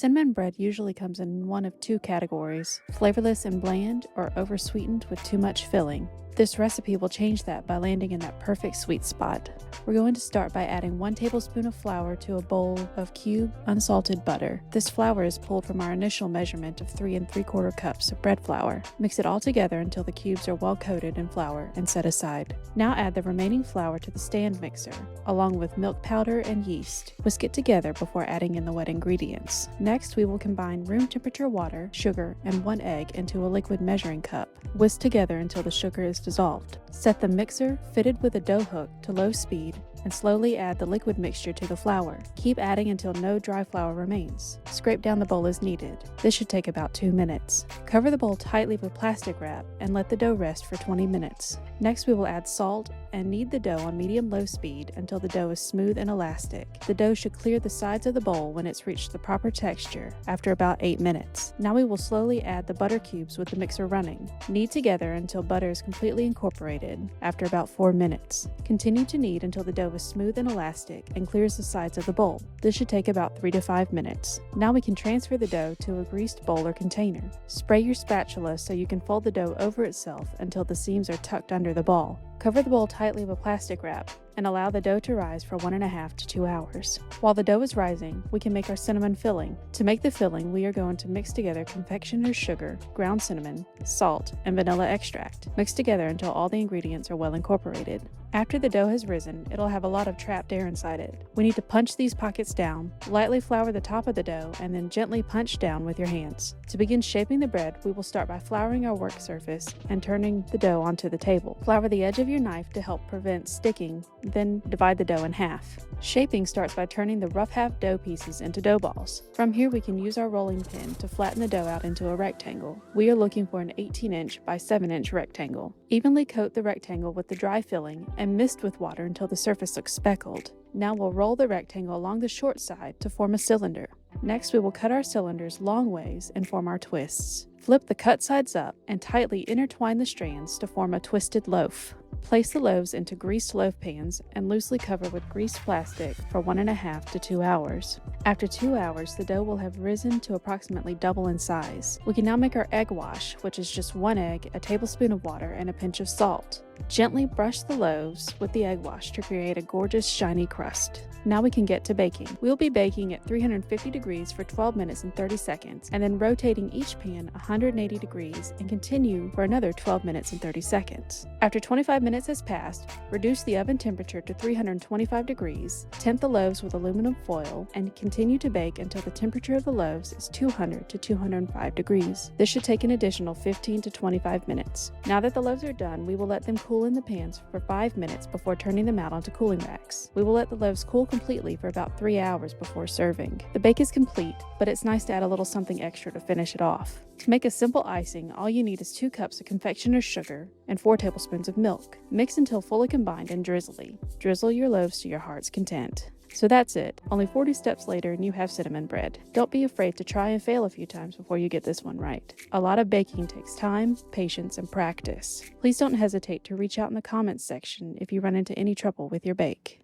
Cinnamon bread usually comes in one of two categories: flavorless and bland, or oversweetened with too much filling. This recipe will change that by landing in that perfect sweet spot. We're going to start by adding 1 tablespoon of flour to a bowl of cube unsalted butter. This flour is pulled from our initial measurement of 3 3/4 cups of bread flour. Mix it all together until the cubes are well coated in flour and set aside. Now add the remaining flour to the stand mixer, along with milk powder and yeast. Whisk it together before adding in the wet ingredients. Next, we will combine room temperature water, sugar, and 1 egg into a liquid measuring cup. Whisk together until the sugar is dissolved. Set the mixer, fitted with a dough hook, to low speed and slowly add the liquid mixture to the flour. Keep adding until no dry flour remains. Scrape down the bowl as needed. This should take about 2 minutes. Cover the bowl tightly with plastic wrap and let the dough rest for 20 minutes. Next, we will add salt and knead the dough on medium-low speed until the dough is smooth and elastic. The dough should clear the sides of the bowl when it's reached the proper texture after about 8 minutes. Now we will slowly add the butter cubes with the mixer running. Knead together until butter is completely incorporated after about 4 minutes. Continue to knead until the dough is smooth and elastic and clears the sides of the bowl. This should take about 3 to 5 minutes. Now we can transfer the dough to a greased bowl or container. Spray your spatula so you can fold the dough over itself until the seams are tucked under the ball. Cover the bowl tightly with plastic wrap and allow the dough to rise for 1.5 to 2 hours. While the dough is rising, we can make our cinnamon filling. To make the filling, we are going to mix together confectioner's sugar, ground cinnamon, salt, and vanilla extract. Mix together until all the ingredients are well incorporated. After the dough has risen, it'll have a lot of trapped air inside it. We need to punch these pockets down, lightly flour the top of the dough, and then gently punch down with your hands. To begin shaping the bread, we will start by flouring our work surface and turning the dough onto the table. Flour the edge of your knife to help prevent sticking, then divide the dough in half. Shaping starts by turning the rough half dough pieces into dough balls. From here, we can use our rolling pin to flatten the dough out into a rectangle. We are looking for an 18-inch by 7-inch rectangle. Evenly coat the rectangle with the dry filling and mist with water until the surface looks speckled. Now we'll roll the rectangle along the short side to form a cylinder. Next, we will cut our cylinders long ways and form our twists. Flip the cut sides up and tightly intertwine the strands to form a twisted loaf. Place the loaves into greased loaf pans and loosely cover with greased plastic for 1.5 to 2 hours. After 2 hours, the dough will have risen to approximately double in size. We can now make our egg wash, which is just 1 egg, a tablespoon of water, and a pinch of salt. Gently brush the loaves with the egg wash to create a gorgeous shiny crust. Now we can get to baking. We'll be baking at 350 degrees for 12 minutes and 30 seconds, and then rotating each pan 180 degrees and continue for another 12 minutes and 30 seconds. After 25 minutes has passed, reduce the oven temperature to 325 degrees, tint the loaves with aluminum foil, and continue to bake until the temperature of the loaves is 200 to 205 degrees. This should take an additional 15 to 25 minutes. Now that the loaves are done, we will let them cool in the pans for 5 minutes before turning them out onto cooling racks. We will let the loaves cool completely for about 3 hours before serving. The bake is complete, but it's nice to add a little something extra to finish it off. To make a simple icing, all you need is 2 cups of confectioner's sugar and 4 tablespoons of milk. Mix until fully combined and drizzly. Drizzle your loaves to your heart's content. So that's it. Only 40 steps later and you have cinnamon bread. Don't be afraid to try and fail a few times before you get this one right. A lot of baking takes time, patience, and practice. Please don't hesitate to reach out in the comments section if you run into any trouble with your bake.